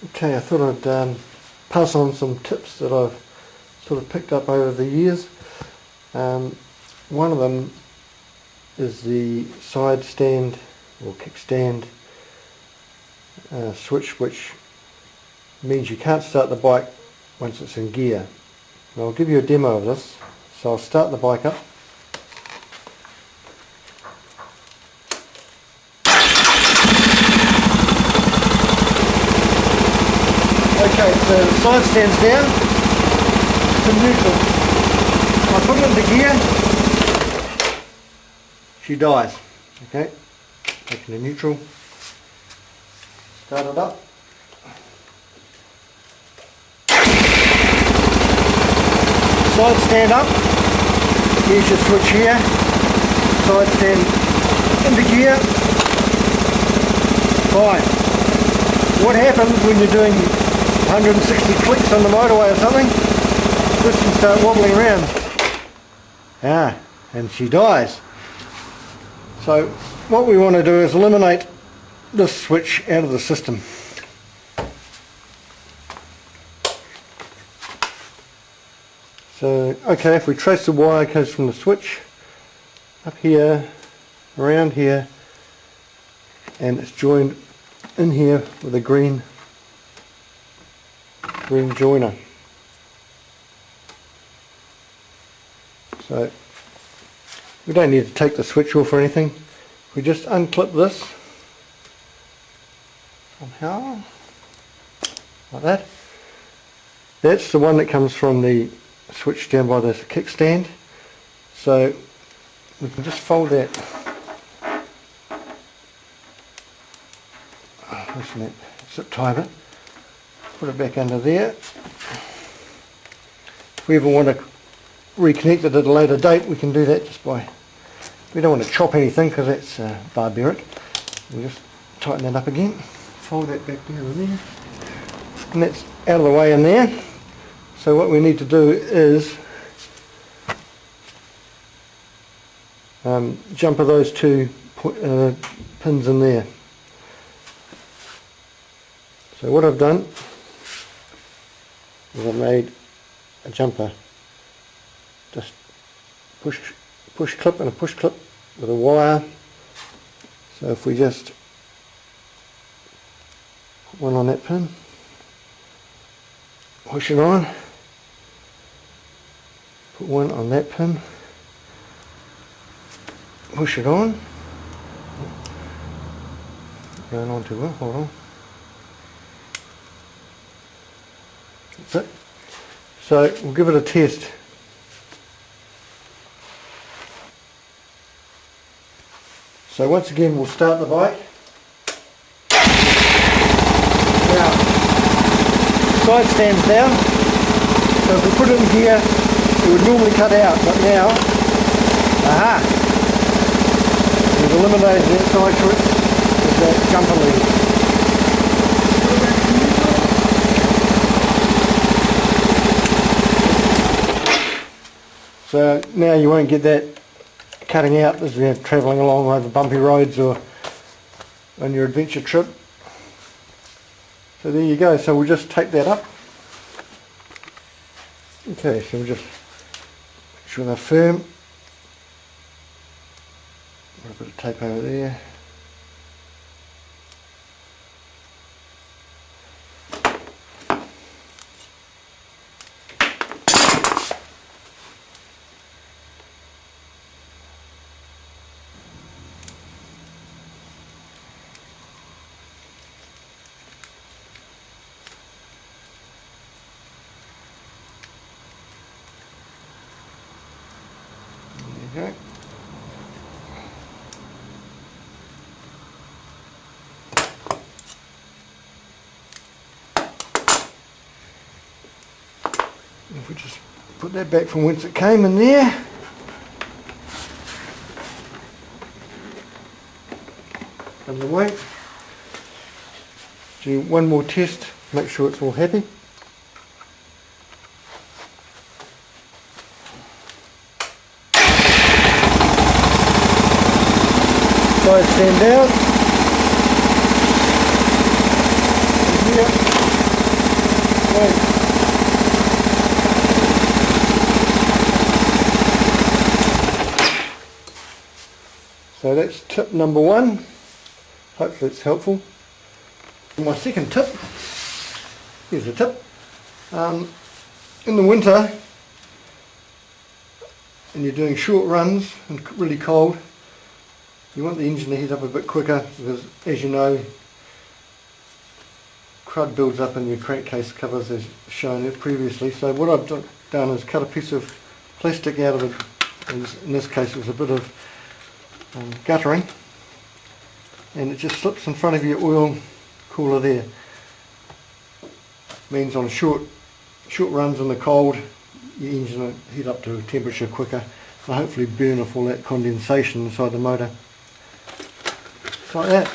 Okay, I thought I'd pass on some tips that I've sort of picked up over the years. One of them is the side stand or kickstand switch, which means you can't start the bike once it's in gear. And I'll give you a demo of this. So I'll start the bike up. Okay, so the side stands down to neutral. If I put it into gear, she dies. Okay, take it to neutral, start it up. Side stand up, here's your switch here, side stand into gear, fine. What happens when you're doing 160 clicks on the motorway or something? This can start wobbling around. And she dies. So what we want to do is eliminate this switch out of the system. So, okay, if we trace the wire, it goes from the switch up here, around here, and it's joined in here with a green joiner. So we don't need to take the switch off or anything. We just unclip this somehow, like that. That's the one that comes from the switch down by the kickstand. So we can just fold that. Loosen that zip tie bit. Put it back under there. If we ever want to reconnect it at a later date, we can do that just by, we don't want to chop anything because that's barbaric. We'll just tighten that up again, fold that back down in there, and that's out of the way in there. So what we need to do is jumper those two pins in there. So what I've done is I've made a jumper, just push clip and a push clip with a wire. So if we just put one on that pin, push it on, put one on that pin, push it on, going on too well, hold on. That's it. So we'll give it a test. So once again we'll start the bike. Now, side stands down, so if we put it in here it would normally cut out, but now, we've eliminated that side switch with that jumper lead. So now you won't get that cutting out as you're travelling along over bumpy roads or on your adventure trip. So there you go, so we'll just tape that up. Okay, so we'll just make sure they're firm. Put a bit of tape over there. Okay. If we just put that back from whence it came in there. Out of the way. Do one more test, make sure it's all happy. Side stand down. Here. So that's tip number 1. Hopefully it's helpful. My second tip, here's a tip. In the winter, and you're doing short runs and really cold, you want the engine to heat up a bit quicker because, as you know, crud builds up in your crankcase covers as shown previously. So what I've done is cut a piece of plastic out of it. In this case it was a bit of guttering, and it just slips in front of your oil cooler there. Means on short runs in the cold, your engine will heat up to temperature quicker and hopefully burn off all that condensation inside the motor. Just like that.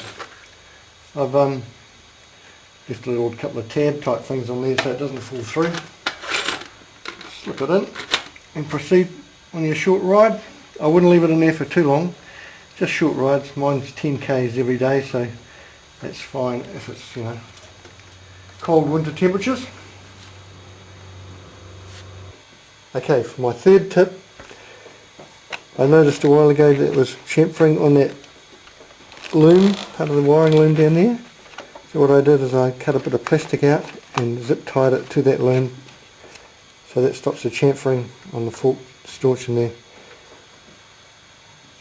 I've left a little couple of tab type things on there so it doesn't fall through. Slip it in and proceed on your short ride. I wouldn't leave it in there for too long, just short rides. Mine's 10 k's every day, so that's fine if it's, you know, cold winter temperatures. Okay, for my third tip, I noticed a while ago that it was chamfering on that loom, part of the wiring loom down there. So what I did is I cut a bit of plastic out and zip tied it to that loom, so that stops the chamfering on the fork stanchion there.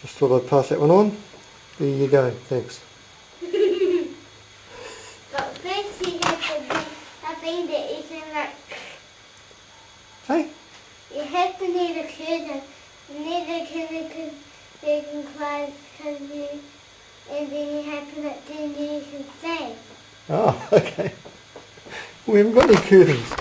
Just thought I'd pass that one on. There you go, thanks. But first you have to find it isn't like... Hey? You have to need a curtain, and then you can close you, and then you have to let then you can stay. Oh, okay. We haven't got any curtains.